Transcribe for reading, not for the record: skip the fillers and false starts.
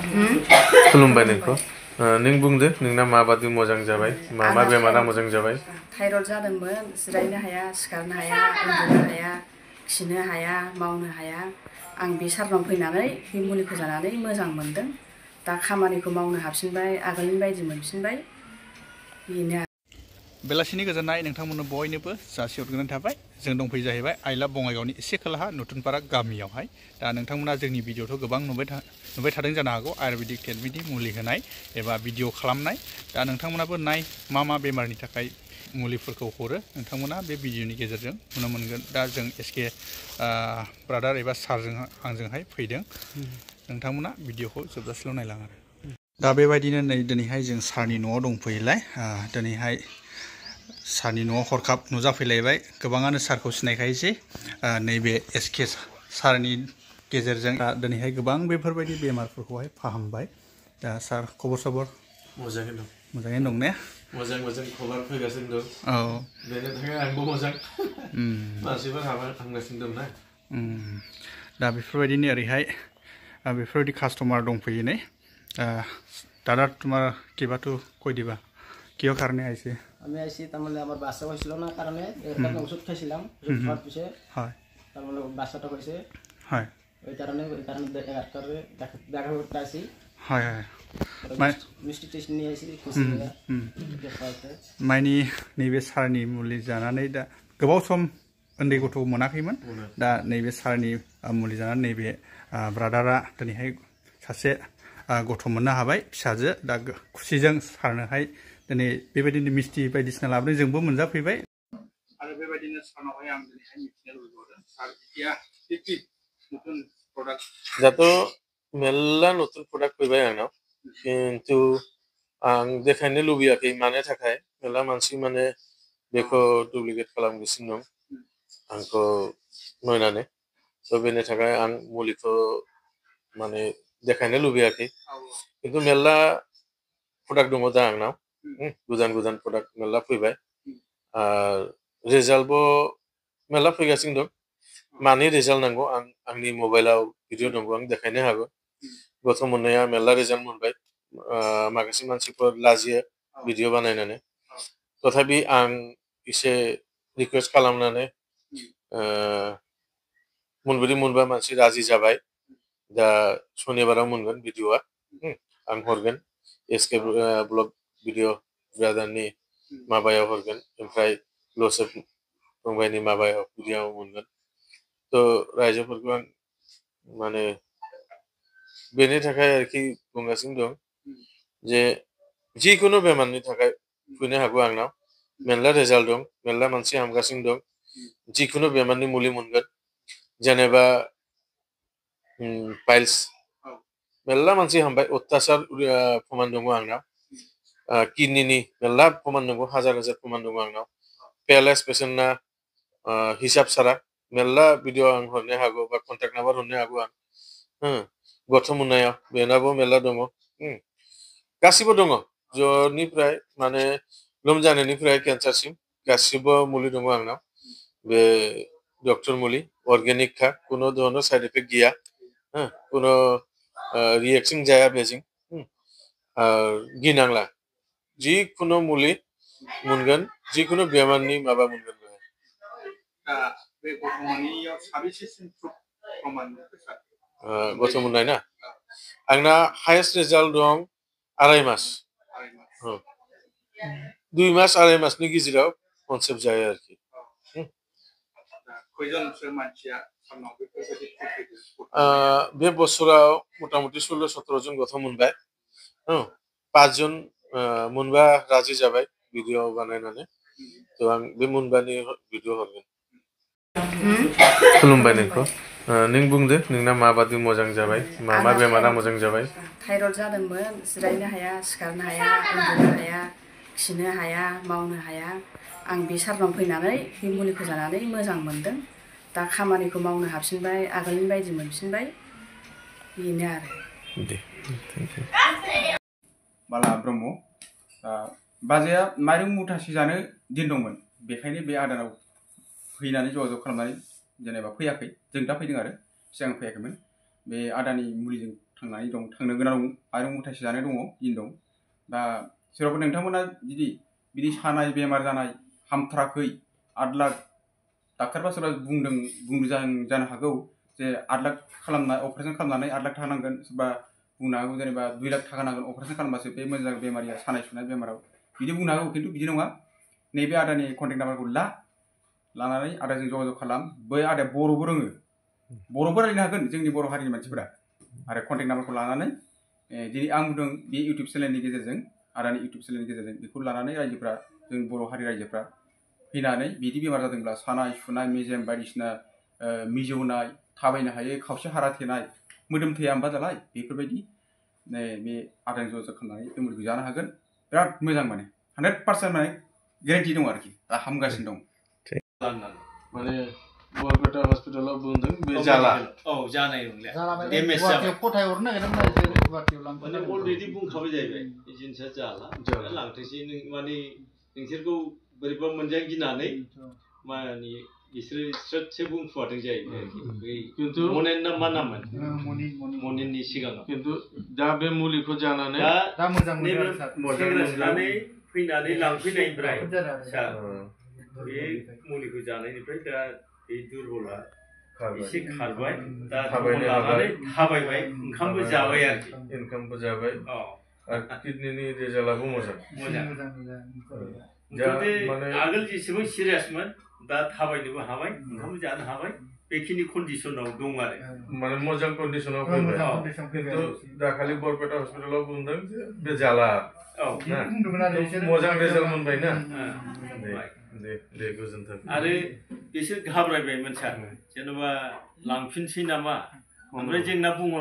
खुलुमबाय नोंखौ नों बुंदो नोंना माबादि मोजां जाबाय मा बेमारा मोजां जाबाय थायरड जादोंमोन जिरायनो हाया सिखारनो हाया उन्दुनो हाया खिनो हाया मावनो हाया आं बे सारनाव फैनानै बे मुलिखौ जानानै मोजां मोनदों दा खामानिखौ मावनो हाफिनबाय आगोलनि बायदि मोनफिनबाय बेनो बेलासिनि गोजोननाय नोंथांमोननो बयनोबो जासिहरग्रोनाय थाबाय जों दंफैयो जाहैबाय आइलाब बङाइगावनि एसे खोलाहा नुथुनपारा गामियावहाय दा नोंथांमोना जोंनि भिडिअ'थ' गोबां नुबाय थादों जानो हागौ आयुर्वेदिक ट्रिटमेन्टनि मुलि होनाय एबा भिडिअ खालामनाय दा नोंथांमोनाबो नाय मा बेमारनि थाखाय मुलिफोरखौ हरो नोंथांमोना बे भिडिअ'नि गेजेरजों नुनो मोनगोन दा जों एसके ब्रादार एबा सारजों आंजोंहाय फैदों नोंथांमोना भिडिअ'खौ जोबजासिम नायलां आरो दा बेबायदिनो नै दिनैहाय जों सारनि न'आव दंफैयोलाय दिनैहाय सारनि न'आव हरखाब नुजाफैलायबाय गोबाङानो सारखौ सिनायखायोसै नैबे एसके सारनि गेजेरजों दिनैहाय गोबां बेफोरबायदि बेमारफोरखौहाय फाहामबाय दा सार खबर सबर मोजाङैनो दं मोजाङैनो दं ने मोजां खबर फैगासिनो दं औ बेनि थाखाय आंबो मोजां मानसिफोर हामगासिनो दं ना दा बेफोरबायदिनो ओरैहाय बेफोरबायदि कास्टमार दंफैयो ने दादा তোমাৰ কিবাটো কৈ দিবা কিয় কাৰণে আহিছে আমি আইছি তাৰমানে আমাৰ বাচ্চা হৈছিল না কাৰণে এটা ঔষধ খাইছিলাম খোৱাৰ পিছে হয় তাৰমানে বাচ্চাটা হৈছে হয় এই কাৰণে দেখা করতে আসি হয় হয় মিষ্টি টেস্ট নিয়ে আসি খুশি হয়ে माइनि नैबे सारनि मुलि जानानै दा गोबाव सम उन्दै गथ' मोनाखैमोन दा नैबे सारनि मुलि जानानै नैबे ब्रादारा दिनैहाय सासे गथ' मोननो हाबाय फिसाजो दा खुसिजों सारनोहाय दिनै बेबायदिनो मिस्टि बायदिसिना लाबोदों जोंबो मोनजाफैबाय आरो बेबायदिनो सारनावहाय आं दिनैहाय मिथिनो लुबैबावदों सार इया नতুन प्रडाक्ट दाथ' मेल्ला नতুन प्रडाक्ट फैबाय आंनाव खिन्थु आं देखायनो लुबैयाखै मानो थाखाय मेल्ला मानसि माने बेखौ डुप्लिकेट खालामगासिनो दं आंखौ नुनानै स' बेनि थाखाय आं मुलिखौ माने देखायनो लुबैयाखै खिन्थु मेल्ला प्रडाक्ट दङ दा आंनाव गोदान प्रडाक्ट मेल्ला फैबाय रिजाल्टबो मेल्ला फैगासिनो दं मानि रिजाल्ट नांगौ आंनि मबाइलाव भिडिअ दङ आं देखायनो हागौ गथ' मोननाया मेल्ला रिजाल्ट मोनबाय माखासे मानसिफोर लाजियो भिडिअ बानायनानै तथापि आं एसे रिकुवेस्ट खालामनानै मोनबा मानसि राजि जाबाय दा शनिबाराव मोनगोन भिडिअआ आं हरगोन एसके ब्लग भिडिअ ब्रादारनि माबायाव हरगोन ओमफ्राय लसेफ फंबायनि माबायाव भिडिअआव मोनगोन थ' रायजोफोरखौ आं माने बेनि थाखाय आरोखि बुंगासिनो दं जे जिखुनु बेमारनि थाखाय फैनो हागौ आंनाव मेल्ला रिजाल्ट दं मेल्ला मानसि हामगासिनो दं जिखुनु बेमारनि मुलि मोनगोन जेनेबा पाइल्स मेल्ला मानसि हामबाय अत्याचार प्रमान दङ आंनाव किडनिनि मेल्ला प्रमान दङ हाजार प्रमान दङ आंनाव पेरालाइस पेसेन्टना हिसाब सारा मेल्ला भिडिअ आं हरनो हागौ बा कन्टेक्ट नाम्बार हरनो हागौ आं गथ' मोननायाव बेनाबो मेल्ला दङ गासिबो दङ ज'निफ्राय माने लोमजानायनिफ्राय केन्सारसिम गासिबो मुलि दङ आंनाव बे डक्टर मुलि अर्गेनिकखा कुनु धरনের साइड इफेक्ट गैया कुनु रिएक्शन जाया बेजों गिनांला जिखुनु मुलि मोनगोन जिखुनु बेमारनि माबा मोनगोन बे गथ' मोननायाव साबेसेसिम प्रमान गथ' मोननाय ना आंना हाइस्ट रिजाल्ट दं 2.5 मास 2 मास 2.5 मासनि गेजेराव कनसेप्ट जायो आरोखि खयजनसो मानसिया सानाव बेफोरबायदि बे बोसोराव मथा-मथि 16-17 जन गथ' मोनबाय 5 जन मोनबा राजि जाबाय भिडिअ बानायनानै थ' आं बे मोनबानि भिडिअ हरगोन खुलुमबाय नोंखौ नों बुंदो नोंना माबादि मोजां जाबाय मा बेमारा मोजां जाबाय थायरड जादोंमोन जिरायनो हाया सिखारनो हाया उन्दुनो हाया खिनो हाया मावनो हाया आं बे सारनाव फैनानै बे मुलिखौ जानानै मोजां मोनदों दा खामानिखौ मावनो हाफिनबाय आगोलनि बायदि मोनफिनबाय बेनो आरो दे थेंक इउ बाला ब्रह्म बाजैया माइरं मुथासे जानो दिन दंमोन बेखायनो बे आदाराव फैनानै जगाजग खालामनानै जेनेबा फैयाखै जों दा फैदों आरो सिगां फैयाखैमोन बे आदानि मुलिजों थांनानै दं थांनो गोनां दं माइरं मुथासे जानाय दङ दिन दं दा सोरबाफोर नोंथांमोना जुदि बिदि सानाय बेमार जानाय हामथाराखै 8 लाख डाक्टारफ्रा सोरबा बुंदों जानो हागौ जे 8 लाख खालामनाय अपारेसन खालामनानै 8 लाख थाखा नांगोन सोरबा बुंनो हागौ जेनेबा 2 लाख थाखा नांगोन अपारेसन खालामबासो बे मोजां बेमारिया सानाय सुनाय बेमाराव बिदि बुंनो हागौ खिन्थु बिदि नङा नैबे आदानि कन्टेक्ट नाम्बारखौ लानानै आदाजों जगाजग खालाम बै आदाया बर'बो रोङो बर'बो रायलायनो हागोन जोंनि बर' हारिनि मानसिफोरा आरो कन्टेक्ट नाम्बारखौ लानानै दिनै आं बुंदों बे इउटुब चेनेलनि गेजेरजों आदानि इउटुब चेनेलनि गेजेरजों बेखौ लानानै रायजोफ्रा जों बर' हारि रायजोफ्रा फैनानै बिदि बेमार जादोंब्ला सानाय सुनाय मेजेम बायदिसिना मिजौनाय थाबायनो हायै खावसे हारा थेनाय मोदोम थैया होमबा दालाय बेफोरबायदि बे आदाजों जगाजग खालामनानै बे मुलिखौ जानो हागोन बिराद मोजां माने 100% माने गेरेन्टि दं आरोखि दा हामगासिनो दं माने बरपेटा हस्पिटालाव बुंदों बे जाला औ जानाय नंला डेमेज जाबाय गथाय हरनो नागिरदोंमोन गुवाहाटियाव माने अलरेडि बुंखाबाय जाहैबाय बे जिनिसा जाला लांथोंसै माने नोंसोरखौ बोरैबा मोनजानो गिनानै माने बिसोरो स्रोदसो बुंफुवादों जाहैबाय खिन्थु मनेन ना मा नाममोन मनेननि सिगाङाव खिन्थु दा बे मुलिखौ जानानै दा मोजां मोनो सेंग्रा सानै फैनानै लांफैनायनिफ्राय बे मुलिखौ जानायनिफ्राय दा बे दुरबला एसे खारबाय दा लानानै थाबायबाय ओंखामबो जाबाय आरोखि इनकामबो जाबाय आरो किडनिनि रिजाल्टआबो मोजां माने आगोल जेसेबां सिरियासमोन दा थाबायनोबो हाबाय ओंखामबो जानो हाबाय बेखिनि कन्डिसनाव दं आरो माने मोजां कन्डिसनाव फैबाय खिन्थु दाखालि बरपेटा हस्पिटालाव बुंदों जे बे जाला मोजां रिजाल्ट मोनबाय ना दे गोजोन्थों आरो बिसोर घाबरायबायमोन सार जेनेबा लांफिनसै नामा ओमफ्राय जोंना बुंहर